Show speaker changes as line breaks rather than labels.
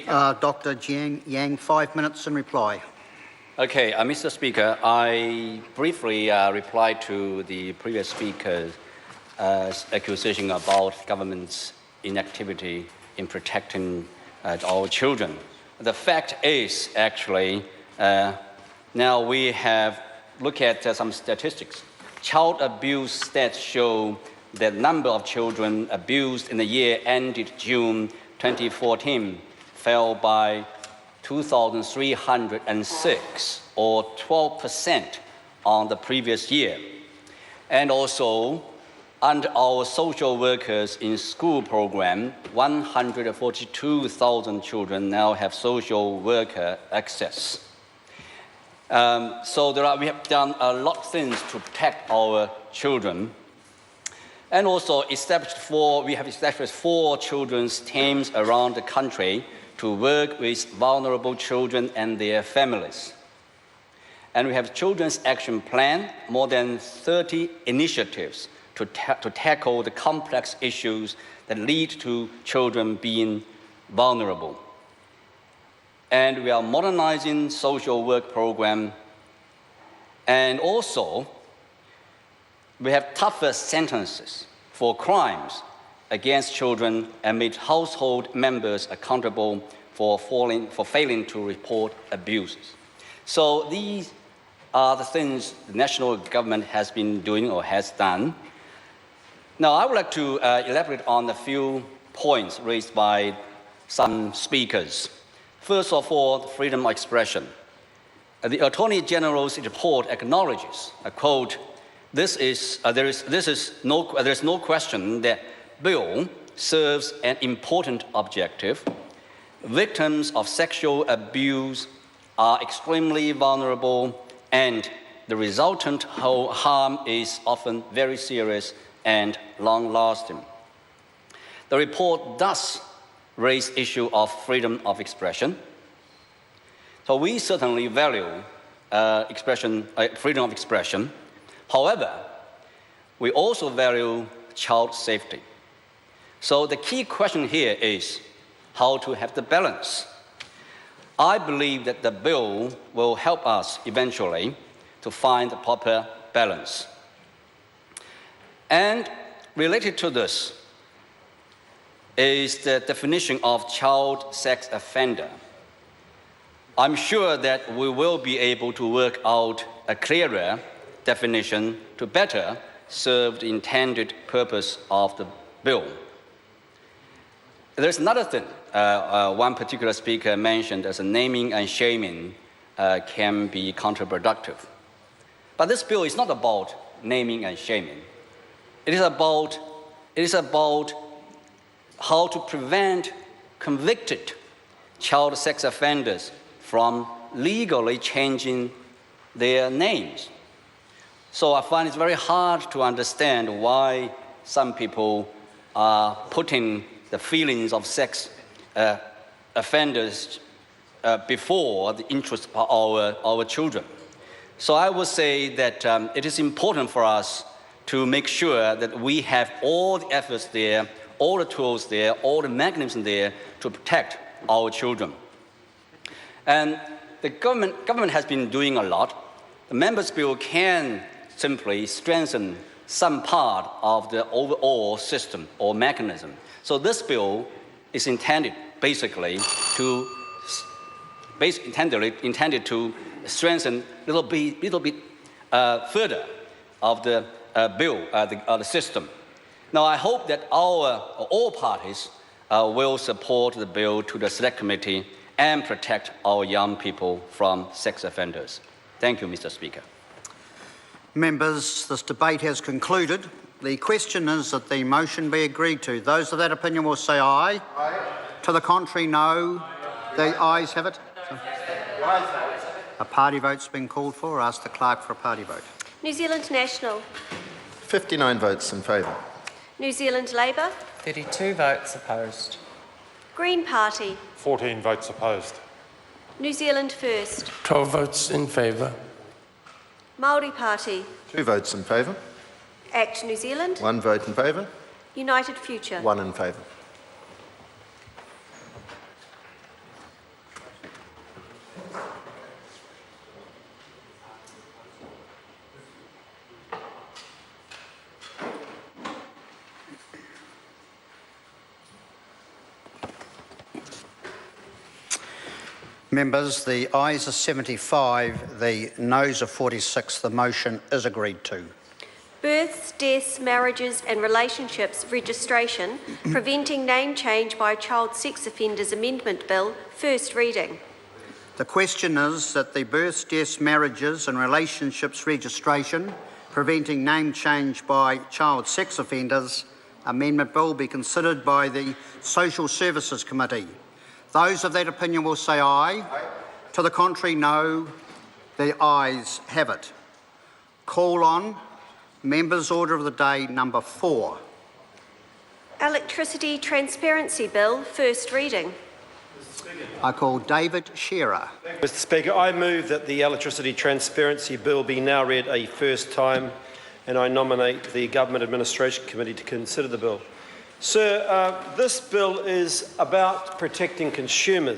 Speaker.
Dr. Yang, 5 minutes in reply.
Okay, Mr. Speaker, I briefly replied to the previous speaker's accusation about government's inactivity in protecting our children. The fact is, actually, now we have looked at some statistics. Child abuse stats show that number of children abused in the year ended June 2014 fell by 2,306, or 12% on the previous year. And also, under our social workers in school program, 142,000 children now have social worker access. So we have done a lot of things to protect our children. And also we have established 4 children's teams around the country to work with vulnerable children and their families. And we have Children's Action Plan, more than 30 initiatives to tackle the complex issues that lead to children being vulnerable. And we are modernizing social work program. And also, we have tougher sentences for crimes against children and made household members accountable for failing to report abuses. So these are the things the national government has been doing or has done. Now, I would like to elaborate on a few points raised by some speakers. First of all, freedom of expression. The Attorney General's report acknowledges, I quote, there is no question that bill serves an important objective. Victims of sexual abuse are extremely vulnerable, and the resultant harm is often very serious and long-lasting. The report does raise issue of freedom of expression. So we certainly value freedom of expression. However, we also value child safety. So the key question here is how to have the balance. I believe that the bill will help us eventually to find the proper balance. And related to this is the definition of child sex offender. I'm sure that we will be able to work out a clearer definition to better serve the intended purpose of the bill. There's another thing one particular speaker mentioned as a naming and shaming can be counterproductive. But this bill is not about naming and shaming. It is about how to prevent convicted child sex offenders from legally changing their names. So I find it very hard to understand why some people are putting the feelings of sex offenders before the interests of our children. So I would say that it is important for us to make sure that we have all the efforts there, all the tools there, all the mechanisms there to protect our children. And the government has been doing a lot. The Members' Bill can simply strengthen some part of the overall system or mechanism. So this bill is intended basically to strengthen a little bit further of the bill, the system. Now, I hope that all parties will support the bill to the Select Committee and protect our young people from sex offenders. Thank you, Mr. Speaker.
Members, this debate has concluded. The question is that the motion be agreed to. Those of that opinion will say aye. Aye. To the contrary, no. Aye. The ayes have it. Aye. A party vote's been called for. Ask the clerk for a party vote.
New Zealand National.
59 votes in favour.
New Zealand Labour.
32 votes opposed.
Green Party.
14 votes opposed.
New Zealand First.
12 votes in favour.
Māori Party.
2 votes in favour.
Act New Zealand.
1 vote in favour.
United Future.
1 in favour.
Members, the ayes are 75, the noes are 46. The motion is agreed to.
Births, deaths, marriages and relationships registration, preventing name change by child sex offenders amendment bill, first reading.
The question is that the births, deaths, marriages and relationships registration, preventing name change by child sex offenders amendment bill be considered by the Social Services Committee. Those of that opinion will say aye. Aye. To the contrary, no. The ayes have it. Call on Members' Order of the Day number 4.
Electricity Transparency Bill, first reading.
I call David Shearer.
Mr Speaker, I move that the Electricity Transparency Bill be now read a first time, and I nominate the Government Administration Committee to consider the bill. Sir, this bill is about protecting consumers.